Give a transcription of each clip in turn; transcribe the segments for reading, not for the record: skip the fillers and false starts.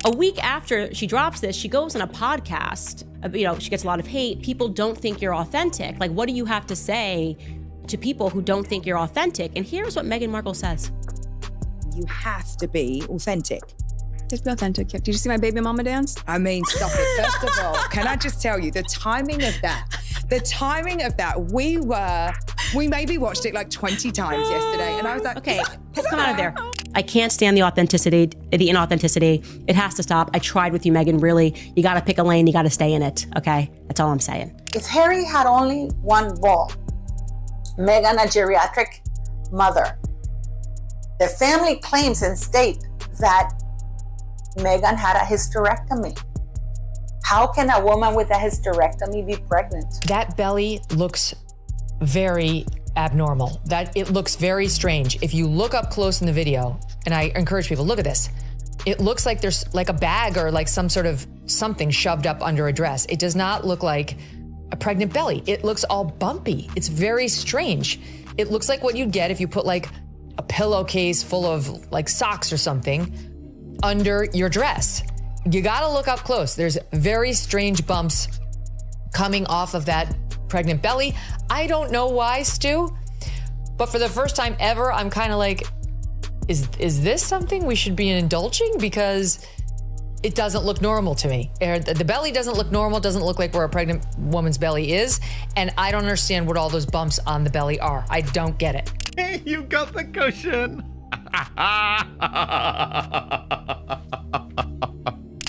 A week after she drops this, she goes on a podcast. She gets a lot of hate. People don't think you're authentic. Like, what do you have to say to people who don't think you're authentic? And here's what Meghan Markle says. You have to be authentic. Just be authentic. Did you see my baby mama dance? I mean, stop it. First of all, can I just tell you, the timing of that, we maybe watched it like 20 times yesterday. And I was like, okay, let's come out of there. I can't stand the inauthenticity. It has to stop. I tried with you, Meghan, really. You gotta pick a lane, you gotta stay in it, okay? That's all I'm saying. If Harry had only one ball, Meghan a geriatric mother, the family claims and state that Meghan had a hysterectomy. How can a woman with a hysterectomy be pregnant? That belly looks very abnormal. That it looks very strange. If you look up close in the video, and I encourage people, look at this. It looks like there's like a bag or like some sort of something shoved up under a dress. It does not look like a pregnant belly. It looks all bumpy. It's very strange. It looks like what you'd get if you put like a pillowcase full of like socks or something under your dress. You gotta look up close. There's very strange bumps coming off of that pregnant belly. I don't know why, Stu, but for the first time ever, I'm kind of like, is this something we should be indulging? Because it doesn't look normal to me. The belly doesn't look normal, doesn't look like where a pregnant woman's belly is, and I don't understand what all those bumps on the belly are. I don't get it. You got the cushion.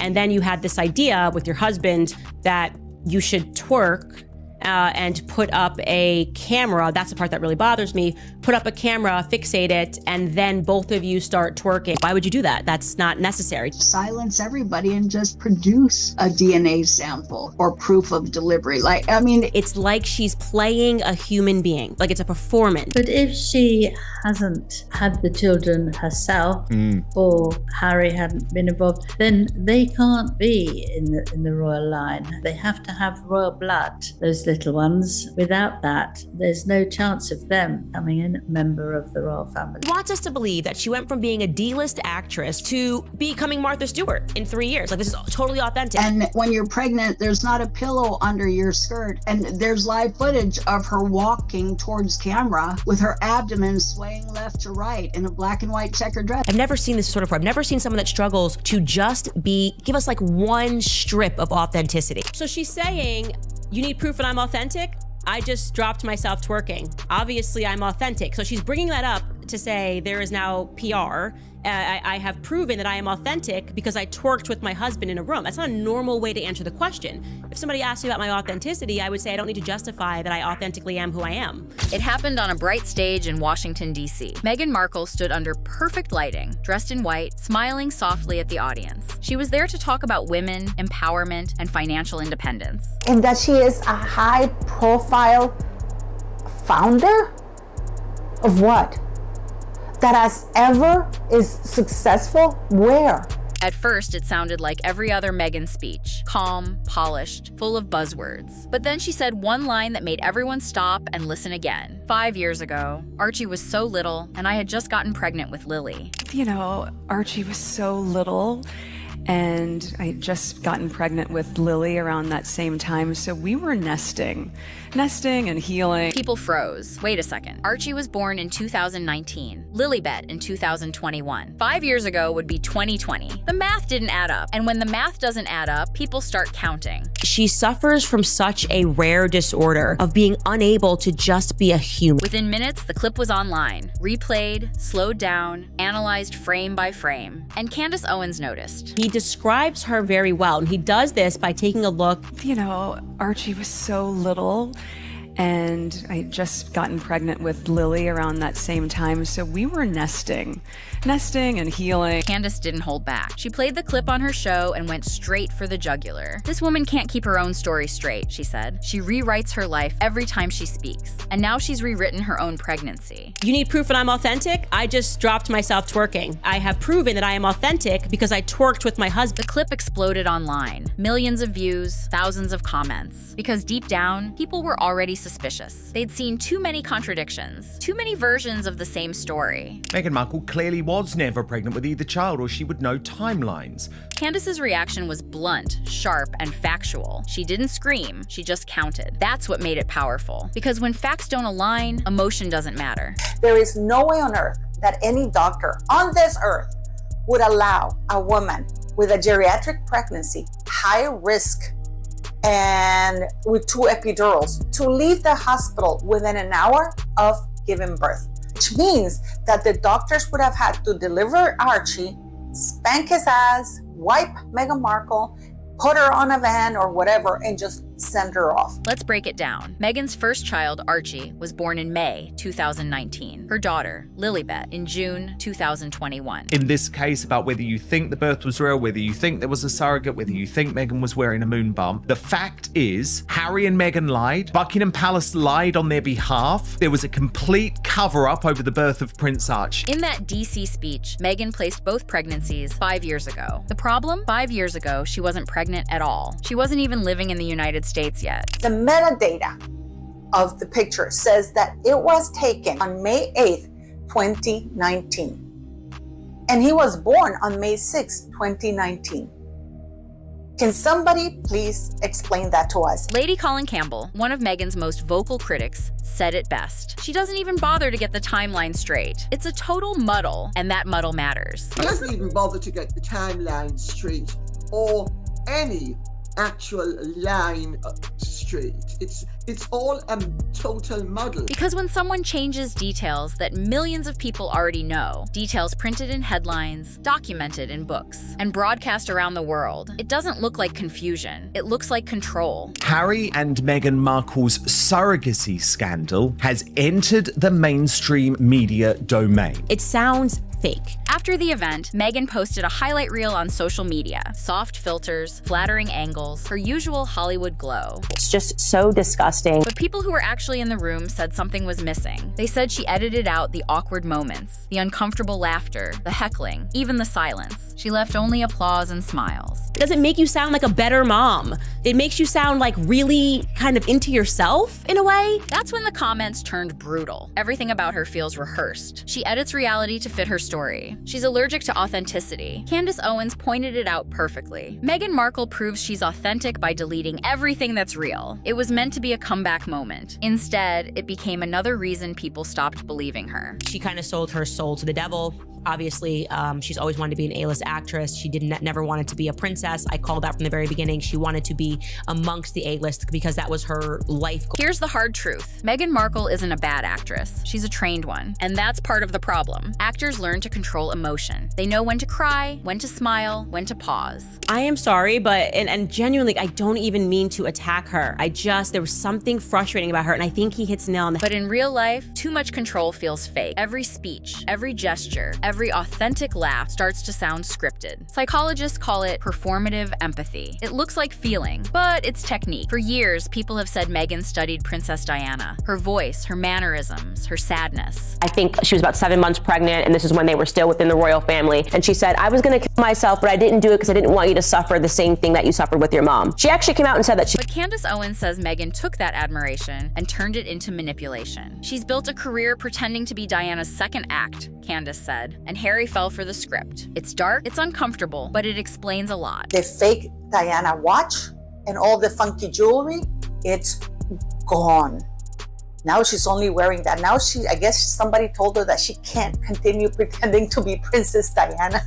And then you had this idea with your husband that you should twerk and put up a camera. That's the part that really bothers me. Put up a camera, fixate it, and then both of you start twerking. Why would you do that? That's not necessary. Silence everybody and just produce a DNA sample or proof of delivery. It's like she's playing a human being, like it's a performance. But if she hasn't had the children herself, or Harry hadn't been involved, then they can't be in the royal line. They have to have royal blood, those little ones. Without that, there's no chance of them becoming a member of the royal family. He wants us to believe that she went from being a D-list actress to becoming Martha Stewart in 3 years. Like, this is totally authentic. And when you're pregnant, there's not a pillow under your skirt. And there's live footage of her walking towards camera with her abdomen swaying left to right in a black and white checkered dress. I've never seen this sort of. I've never seen someone that struggles to just give us like one strip of authenticity. So she's saying, you need proof that I'm authentic? I just dropped myself twerking. Obviously, I'm authentic. So she's bringing that up to say there is now PR. I have proven that I am authentic because I twerked with my husband in a room. That's not a normal way to answer the question. If somebody asked me about my authenticity, I would say I don't need to justify that I authentically am who I am. It happened on a bright stage in Washington, D.C. Meghan Markle stood under perfect lighting, dressed in white, smiling softly at the audience. She was there to talk about women, empowerment, and financial independence. And that she is a high-profile founder of what? That as ever is successful? Where? At first, it sounded like every other Meghan speech, calm, polished, full of buzzwords. But then she said one line that made everyone stop and listen again. 5 years ago, Archie was so little, and I had just gotten pregnant with Lily. Archie was so little, and I had just gotten pregnant with Lily around that same time, so we were nesting and healing. People froze. Wait a second. Archie was born in 2019. Lilibet in 2021. 5 years ago would be 2020. The math didn't add up. And when the math doesn't add up, people start counting. She suffers from such a rare disorder of being unable to just be a human. Within minutes, the clip was online, replayed, slowed down, analyzed frame by frame. And Candace Owens noticed. He describes her very well, and he does this by taking a look. Archie was so little, and I had just gotten pregnant with Lily around that same time, so we were nesting and healing. Candace didn't hold back. She played the clip on her show and went straight for the jugular. This woman can't keep her own story straight, she said. She rewrites her life every time she speaks. And now she's rewritten her own pregnancy. You need proof that I'm authentic? I just dropped myself twerking. I have proven that I am authentic because I twerked with my husband. The clip exploded online. Millions of views, thousands of comments. Because deep down, people were already suspicious suspicious. They'd seen too many contradictions, too many versions of the same story. Meghan Markle clearly was never pregnant with either child, or she would know timelines. Candace's reaction was blunt, sharp, and factual. She didn't scream, she just counted. That's what made it powerful. Because when facts don't align, emotion doesn't matter. There is no way on earth that any doctor on this earth would allow a woman with a geriatric pregnancy, high risk, and with 2 epidurals to leave the hospital within an hour of giving birth, which means that the doctors would have had to deliver Archie, spank his ass, wipe Meghan Markle, put her on a van or whatever, and just send her off. Let's break it down. Meghan's first child, Archie, was born in May 2019. Her daughter, Lilibet, in June 2021. In this case, about whether you think the birth was real, whether you think there was a surrogate, whether you think Meghan was wearing a moon bump, the fact is, Harry and Meghan lied. Buckingham Palace lied on their behalf. There was a complete cover-up over the birth of Prince Archie. In that D.C. speech, Meghan placed both pregnancies 5 years ago. The problem? 5 years ago, she wasn't pregnant at all. She wasn't even living in the United States yet. The metadata of the picture says that it was taken on May 8th, 2019. And he was born on May 6th, 2019. Can somebody please explain that to us? Lady Colin Campbell, one of Meghan's most vocal critics, said it best. She doesn't even bother to get the timeline straight. It's a total muddle, and that muddle matters. She doesn't even bother to get the timeline straight or any actual line straight. It's all a total muddle. Because when someone changes details that millions of people already know, details printed in headlines, documented in books, and broadcast around the world, it doesn't look like confusion. It looks like control. Harry and Meghan Markle's surrogacy scandal has entered the mainstream media domain. It sounds fake. After the event, Meghan posted a highlight reel on social media. Soft filters, flattering angles, her usual Hollywood glow. It's just so disgusting. But people who were actually in the room said something was missing. They said she edited out the awkward moments, the uncomfortable laughter, the heckling, even the silence. She left only applause and smiles. It doesn't make you sound like a better mom. It makes you sound like really kind of into yourself in a way. That's when the comments turned brutal. Everything about her feels rehearsed. She edits reality to fit her story. She's allergic to authenticity. Candace Owens pointed it out perfectly. Meghan Markle proves she's authentic by deleting everything that's real. It was meant to be a comeback moment. Instead, it became another reason people stopped believing her. She kind of sold her soul to the devil. Obviously, she's always wanted to be an A-list actress. She never wanted to be a princess. I called that from the very beginning. She wanted to be amongst the A-list because that was her life goal. Here's the hard truth. Meghan Markle isn't a bad actress. She's a trained one. And that's part of the problem. Actors learn to control emotion. They know when to cry, when to smile, when to pause. I am sorry, but, and genuinely, I don't even mean to attack her. There was something frustrating about her, and I think he hits nail on the head. But in real life, too much control feels fake. Every speech, every gesture, every authentic laugh starts to sound scripted. Psychologists call it performative empathy. It looks like feeling, but it's technique. For years, people have said Meghan studied Princess Diana. Her voice, her mannerisms, her sadness. I think she was about 7 months pregnant, and this is when they were still within the royal family. And she said, I was gonna kill myself, but I didn't do it because I didn't want you to suffer the same thing that you suffered with your mom. She actually came out and said that But Candace Owens says Meghan took that admiration and turned it into manipulation. She's built a career pretending to be Diana's second act, Candace said, and Harry fell for the script. It's dark, it's uncomfortable, but it explains a lot. The fake Diana watch and all the funky jewelry, it's gone. Now she's only wearing that. Now I guess somebody told her that she can't continue pretending to be Princess Diana.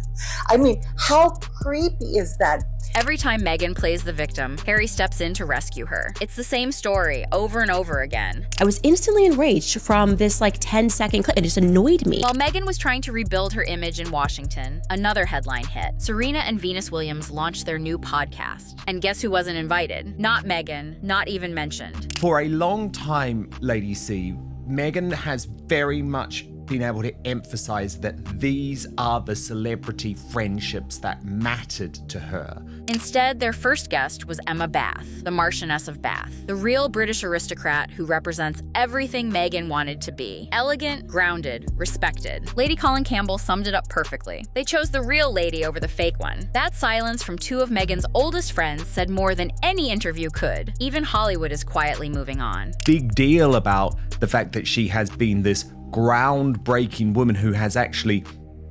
I mean, how creepy is that? Every time Meghan plays the victim, Harry steps in to rescue her. It's the same story over and over again. I was instantly enraged from this 10-second clip. It just annoyed me. While Meghan was trying to rebuild her image in Washington, another headline hit. Serena and Venus Williams launched their new podcast. And guess who wasn't invited? Not Meghan, not even mentioned. For a long time, Lady C, Meghan has very much been able to emphasize that these are the celebrity friendships that mattered to her. Instead, their first guest was Emma Bath, the Marchioness of Bath, the real British aristocrat who represents everything Meghan wanted to be. Elegant, grounded, respected. Lady Colin Campbell summed it up perfectly. They chose the real lady over the fake one. That silence from two of Meghan's oldest friends said more than any interview could. Even Hollywood is quietly moving on. Big deal about the fact that she has been this groundbreaking woman who has actually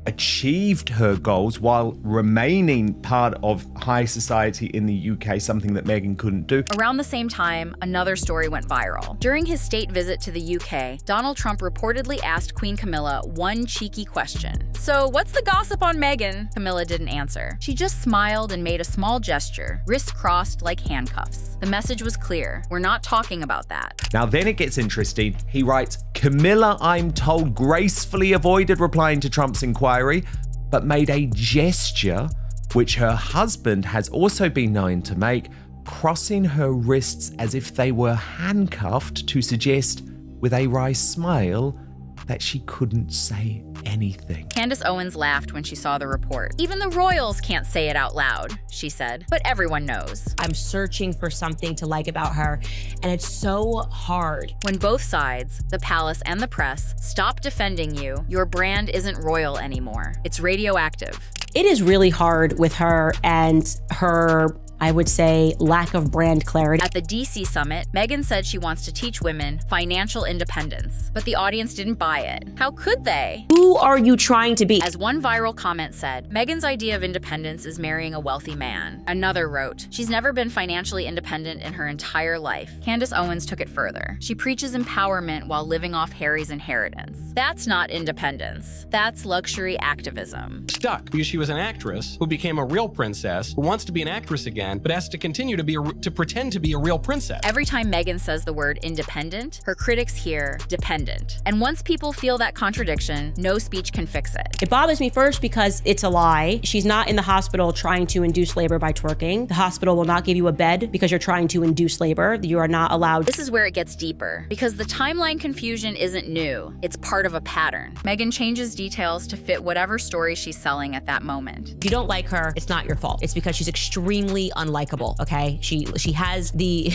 achieved her goals while remaining part of high society in the UK, something that Meghan couldn't do. Around the same time, another story went viral. During his state visit to the UK, Donald Trump reportedly asked Queen Camilla one cheeky question. So, what's the gossip on Meghan? Camilla didn't answer. She just smiled and made a small gesture, wrists crossed like handcuffs. The message was clear. We're not talking about that. Now then it gets interesting. He writes, Camilla, I'm told, gracefully avoided replying to Trump's inquiry, but made a gesture, which her husband has also been known to make, crossing her wrists as if they were handcuffed to suggest, with a wry smile, that she couldn't say anything. Candace Owens laughed when she saw the report. Even the royals can't say it out loud, she said, but everyone knows. I'm searching for something to like about her, and it's so hard. When both sides, the palace and the press, stop defending you, your brand isn't royal anymore. It's radioactive. It is really hard with her and her, I would say, lack of brand clarity. At the D.C. summit, Meghan said she wants to teach women financial independence, but the audience didn't buy it. How could they? Who are you trying to be? As one viral comment said, Meghan's idea of independence is marrying a wealthy man. Another wrote, she's never been financially independent in her entire life. Candace Owens took it further. She preaches empowerment while living off Harry's inheritance. That's not independence. That's luxury activism. Stuck because she was an actress who became a real princess, who wants to be an actress again, but has to continue to pretend to be a real princess. Every time Meghan says the word independent, her critics hear dependent. And once people feel that contradiction, no speech can fix it. It bothers me first because it's a lie. She's not in the hospital trying to induce labor by twerking. The hospital will not give you a bed because you're trying to induce labor. You are not allowed. This is where it gets deeper, because the timeline confusion isn't new. It's part of a pattern. Meghan changes details to fit whatever story she's selling at that moment. If you don't like her, it's not your fault. It's because she's extremely unlikable, okay? She has the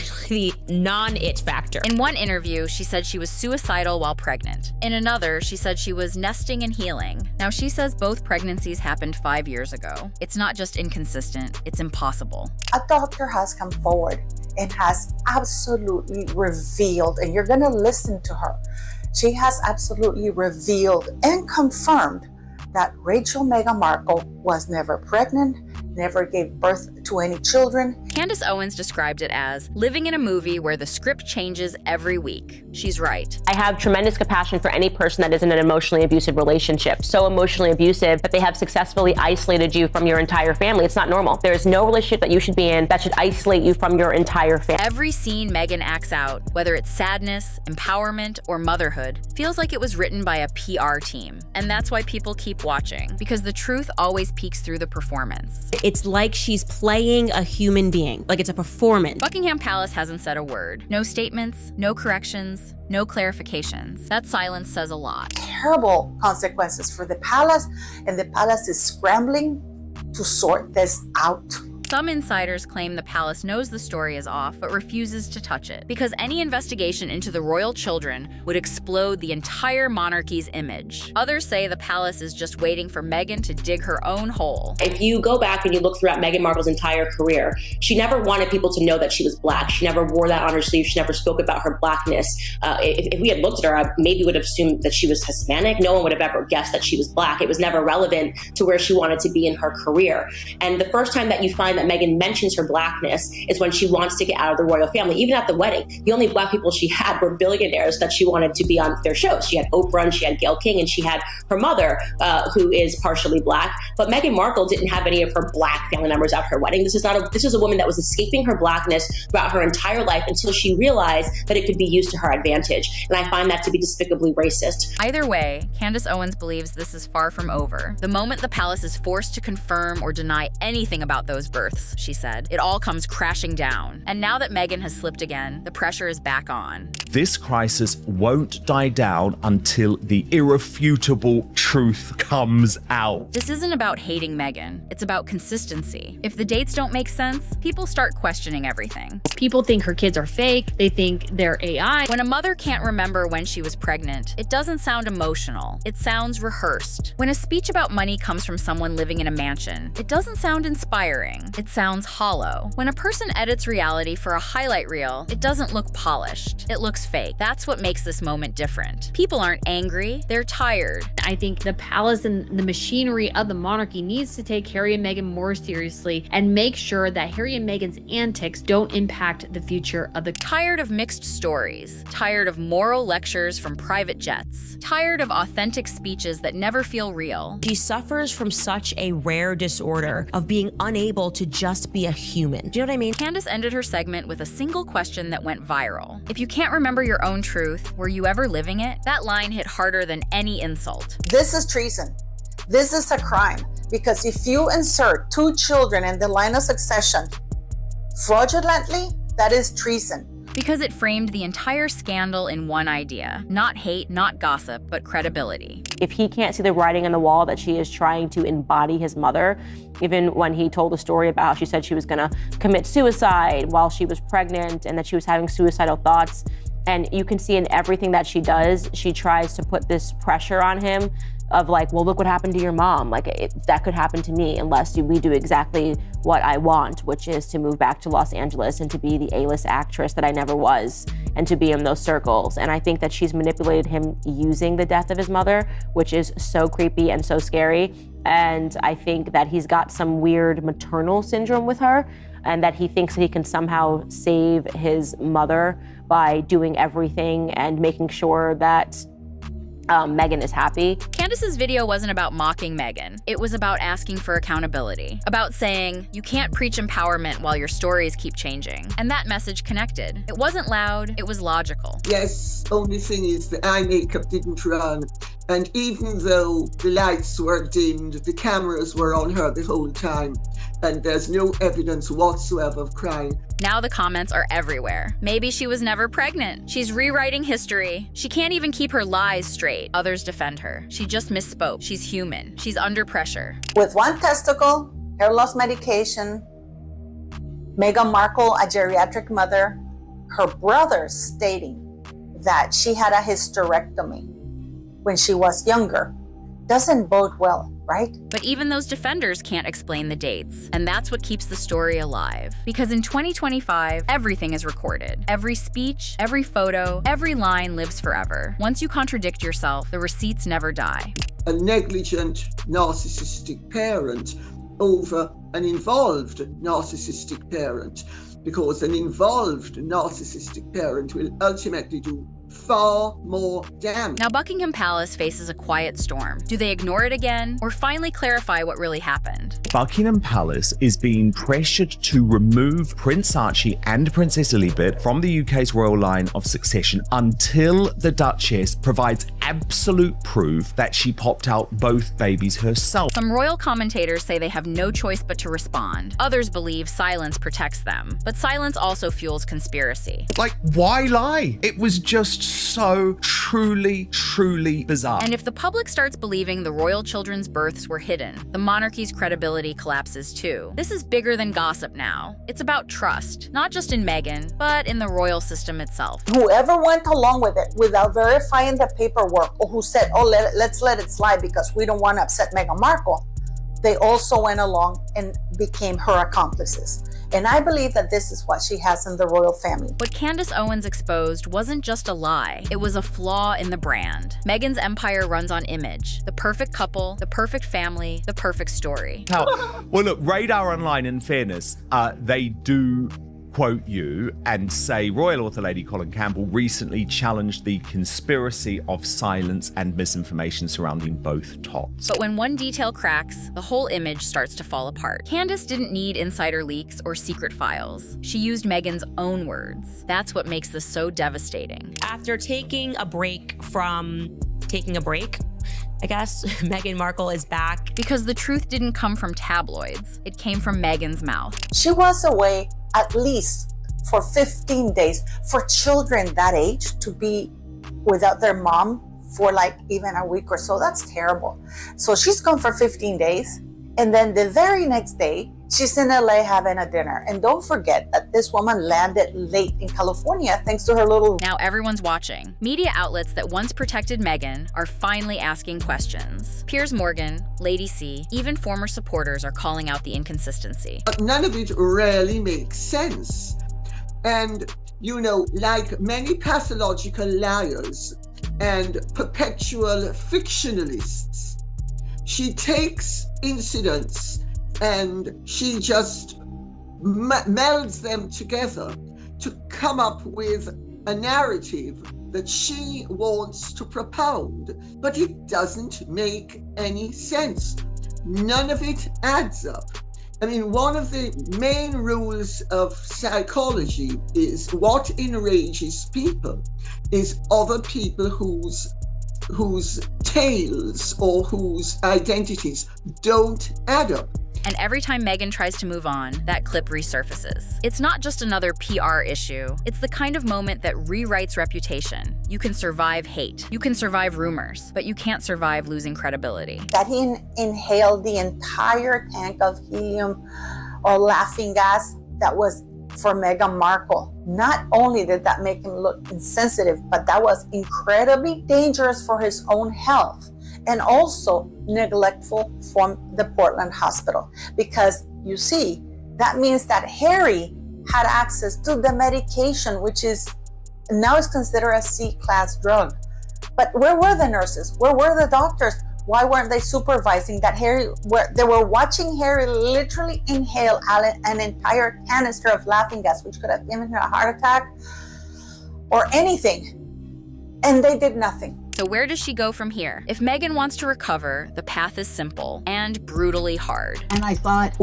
non-it factor. In one interview, she said she was suicidal while pregnant. In another, she said she was nesting and healing. Now, she says both pregnancies happened 5 years ago. It's not just inconsistent, it's impossible. A doctor has come forward and has absolutely revealed, and you're gonna listen to her. She has absolutely revealed and confirmed that Rachel Meghan Markle was never pregnant, never gave birth to any children. Candace Owens described it as living in a movie where the script changes every week. She's right. I have tremendous compassion for any person that is in an emotionally abusive relationship. So emotionally abusive that they have successfully isolated you from your entire family. It's not normal. There is no relationship that you should be in that should isolate you from your entire family. Every scene Meghan acts out, whether it's sadness, empowerment, or motherhood, feels like it was written by a PR team. And that's why people keep watching, because the truth always peeks through the performance. It's like she's playing a human being, like it's a performance. Buckingham Palace hasn't said a word. No statements, no corrections, no clarifications. That silence says a lot. Terrible consequences for the palace, and the palace is scrambling to sort this out. Some insiders claim the palace knows the story is off, but refuses to touch it, because any investigation into the royal children would explode the entire monarchy's image. Others say the palace is just waiting for Meghan to dig her own hole. If you go back and you look throughout Meghan Markle's entire career, she never wanted people to know that she was Black. She never wore that on her sleeve. She never spoke about her Blackness. If we had looked at her, I maybe would have assumed that she was Hispanic. No one would have ever guessed that she was Black. It was never relevant to where she wanted to be in her career. And the first time that you find that Meghan mentions her Blackness is when she wants to get out of the royal family. Even at the wedding, the only Black people she had were billionaires that she wanted to be on their shows. She had Oprah, and she had Gayle King, and she had her mother, who is partially Black. But Meghan Markle didn't have any of her Black family members at her wedding. This is a woman that was escaping her Blackness throughout her entire life until she realized that it could be used to her advantage. And I find that to be despicably racist. Either way, Candace Owens believes this is far from over. The moment the palace is forced to confirm or deny anything about those births, births, she said. It all comes crashing down. And now that Meghan has slipped again, the pressure is back on. This crisis won't die down until the irrefutable truth comes out. This isn't about hating Meghan. It's about consistency. If the dates don't make sense, people start questioning everything. People think her kids are fake. They think they're AI. When a mother can't remember when she was pregnant, it doesn't sound emotional. It sounds rehearsed. When a speech about money comes from someone living in a mansion, it doesn't sound inspiring. It sounds hollow. When a person edits reality for a highlight reel, it doesn't look polished. It looks fake. That's what makes this moment different. People aren't angry. They're tired. I think the palace and the machinery of the monarchy needs to take Harry and Meghan more seriously and make sure that Harry and Meghan's antics don't impact the future of the Tired of mixed stories. Tired of moral lectures from private jets. Tired of authentic speeches that never feel real. She suffers from such a rare disorder of being unable to just be a human. Do you know what I mean? Candace ended her segment with a single question that went viral. If you can't remember your own truth, were you ever living it? That line hit harder than any insult. This is treason. This is a crime. Because if you insert 2 children in the line of succession fraudulently, that is treason. Because it framed the entire scandal in one idea. Not hate, not gossip, but credibility. If he can't see the writing on the wall that she is trying to embody his mother, even when he told the story about how she said she was gonna commit suicide while she was pregnant and that she was having suicidal thoughts, and you can see in everything that she does, she tries to put this pressure on him of like, well, look what happened to your mom. Like, that could happen to me unless we do exactly what I want, which is to move back to Los Angeles and to be the A-list actress that I never was and to be in those circles. And I think that she's manipulated him using the death of his mother, which is so creepy and so scary. And I think that he's got some weird maternal syndrome with her, and that he thinks that he can somehow save his mother by doing everything and making sure that Meghan is happy. Candace's video wasn't about mocking Meghan. It was about asking for accountability. About saying, you can't preach empowerment while your stories keep changing. And that message connected. It wasn't loud, it was logical. Yes, only thing is the eye makeup didn't run. And even though the lights were dimmed, the cameras were on her the whole time. And there's no evidence whatsoever of crime. Now the comments are everywhere. Maybe she was never pregnant. She's rewriting history. She can't even keep her lies straight. Others defend her. She just misspoke. She's human. She's under pressure. With 1 testicle, hair loss medication, Meghan Markle, a geriatric mother, her brother stating that she had a hysterectomy when she was younger, doesn't bode well, right? But even those defenders can't explain the dates. And that's what keeps the story alive. Because in 2025, everything is recorded. Every speech, every photo, every line lives forever. Once you contradict yourself, the receipts never die. A negligent narcissistic parent over an involved narcissistic parent, because an involved narcissistic parent will ultimately do far more damage. Now Buckingham Palace faces a quiet storm. Do they ignore it again or finally clarify what really happened? Buckingham Palace is being pressured to remove Prince Archie and Princess Elizabeth from the UK's royal line of succession until the Duchess provides absolute proof that she popped out both babies herself. Some royal commentators say they have no choice but to respond. Others believe silence protects them. But silence also fuels conspiracy. Like, why lie? It was just so truly bizarre. And if the public starts believing the royal children's births were hidden, the monarchy's credibility collapses too. This is bigger than gossip now. It's about trust, not just in Meghan, but in the royal system itself. Whoever went along with it without verifying the paperwork, or who said, oh, let's let it slide because we don't want to upset Meghan Markle, they also went along and became her accomplices. And I believe that this is what she has in the royal family. What Candace Owens exposed wasn't just a lie. It was a flaw in the brand. Meghan's empire runs on image. The perfect couple, the perfect family, the perfect story. Well, look, Radar Online, in fairness, they do quote you and say Royal author Lady Colin Campbell recently challenged the conspiracy of silence and misinformation surrounding both tops. But when one detail cracks, the whole image starts to fall apart. Candace didn't need insider leaks or secret files. She used Meghan's own words. That's what makes this so devastating. After taking a break, I guess Meghan Markle is back. Because the truth didn't come from tabloids. It came from Meghan's mouth. She was away at least for 15 days. For children that age to be without their mom for like even a week or so, that's terrible. So she's gone for 15 days. And then the very next day, she's in LA having a dinner. And don't forget that this woman landed late in California thanks to her little... Now everyone's watching. Media outlets that once protected Meghan are finally asking questions. Piers Morgan, Lady C, even former supporters are calling out the inconsistency. But none of it really makes sense. And, you know, like many pathological liars and perpetual fictionalists, she takes incidents and she just melds them together to come up with a narrative that she wants to propound. But it doesn't make any sense. None of it adds up. I mean, one of the main rules of psychology is what enrages people is other people whose tales or whose identities don't add up. And every time Meghan tries to move on, that clip resurfaces. It's not just another PR issue. It's the kind of moment that rewrites reputation. You can survive hate. You can survive rumors, but you can't survive losing credibility. That he inhaled the entire tank of helium or laughing gas that was for Meghan Markle. Not only did that make him look insensitive, but that was incredibly dangerous for his own health. And also neglectful from the Portland hospital. Because you see, that means that Harry had access to the medication, which is now is considered a C-class drug. But where were the nurses? Where were the doctors? Why weren't they supervising that Harry, they were watching Harry literally inhale an entire canister of laughing gas, which could have given him a heart attack or anything. And they did nothing. So where does she go from here? If Meghan wants to recover, the path is simple and brutally hard. And I thought,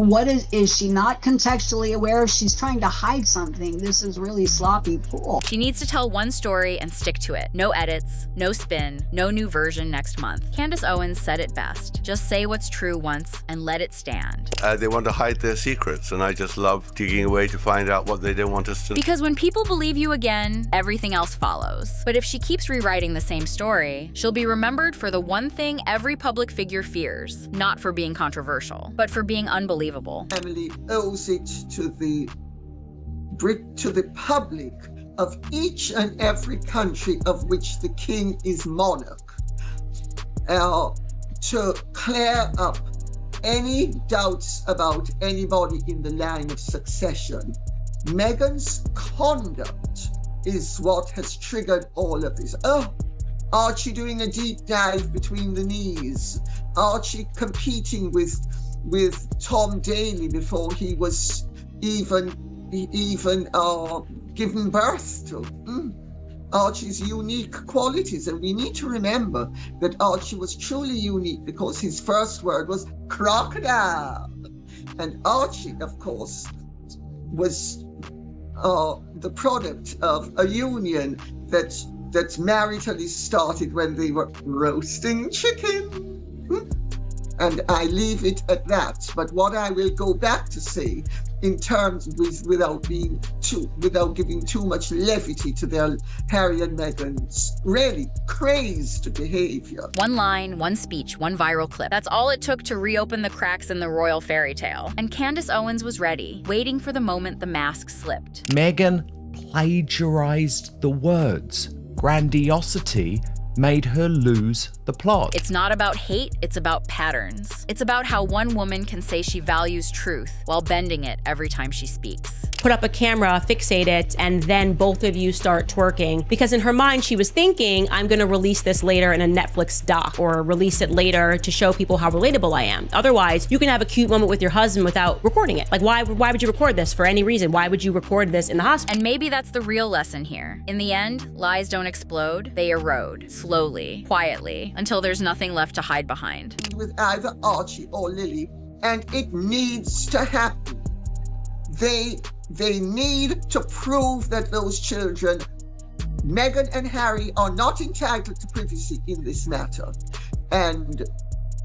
is she not contextually aware? She's trying to hide something. This is really sloppy pool. She needs to tell one story and stick to it. No edits, no spin, no new version next month. Candace Owens said it best. Just say what's true once and let it stand. They want to hide their secrets, and I just love digging away to find out what they don't want us to. Because when people believe you again, everything else follows. But if she keeps rewriting the same story, she'll be remembered for the one thing every public figure fears, not for being controversial, but for being unbelievable. Emily owes it to the public of each and every country of which the king is monarch to clear up any doubts about anybody in the line of succession. Meghan's conduct is what has triggered all of this. Archie doing a deep dive between the knees. Archie competing with Tom Daley before he was even given birth to. Archie's unique qualities, and we need to remember that Archie was truly unique because his first word was crocodile. And Archie, of course, was the product of a union that maritally started when they were roasting chicken. And I leave it at that. But what I will go back to say, in terms without giving too much levity to their Harry and Meghan's really crazed behavior. One line, one speech, one viral clip. That's all it took to reopen the cracks in the royal fairy tale. And Candace Owens was ready, waiting for the moment the mask slipped. Meghan plagiarized the words. Grandiosity made her lose the plot. It's not about hate, it's about patterns. It's about how one woman can say she values truth while bending it every time she speaks. Put up a camera, fixate it, and then both of you start twerking. Because in her mind, she was thinking, I'm gonna release this later in a Netflix doc or release it later to show people how relatable I am. Otherwise, you can have a cute moment with your husband without recording it. Like, why would you record this for any reason? Why would you record this in the hospital? And maybe that's the real lesson here. In the end, lies don't explode, they erode. Slowly, quietly, until there's nothing left to hide behind. With either Archie or Lily, and it needs to happen. They need to prove that those children, Meghan and Harry, are not entitled to privacy in this matter. And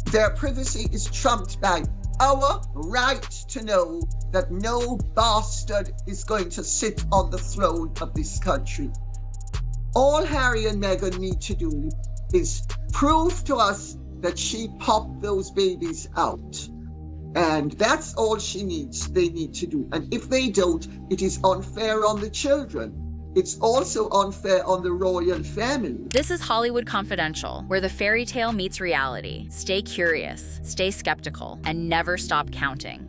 their privacy is trumped by our right to know that no bastard is going to sit on the throne of this country. All Harry and Meghan need to do is prove to us that she popped those babies out. And that's all they need to do. And if they don't, it is unfair on the children. It's also unfair on the royal family. This is Hollywood Confidential, where the fairy tale meets reality. Stay curious, stay skeptical, and never stop counting.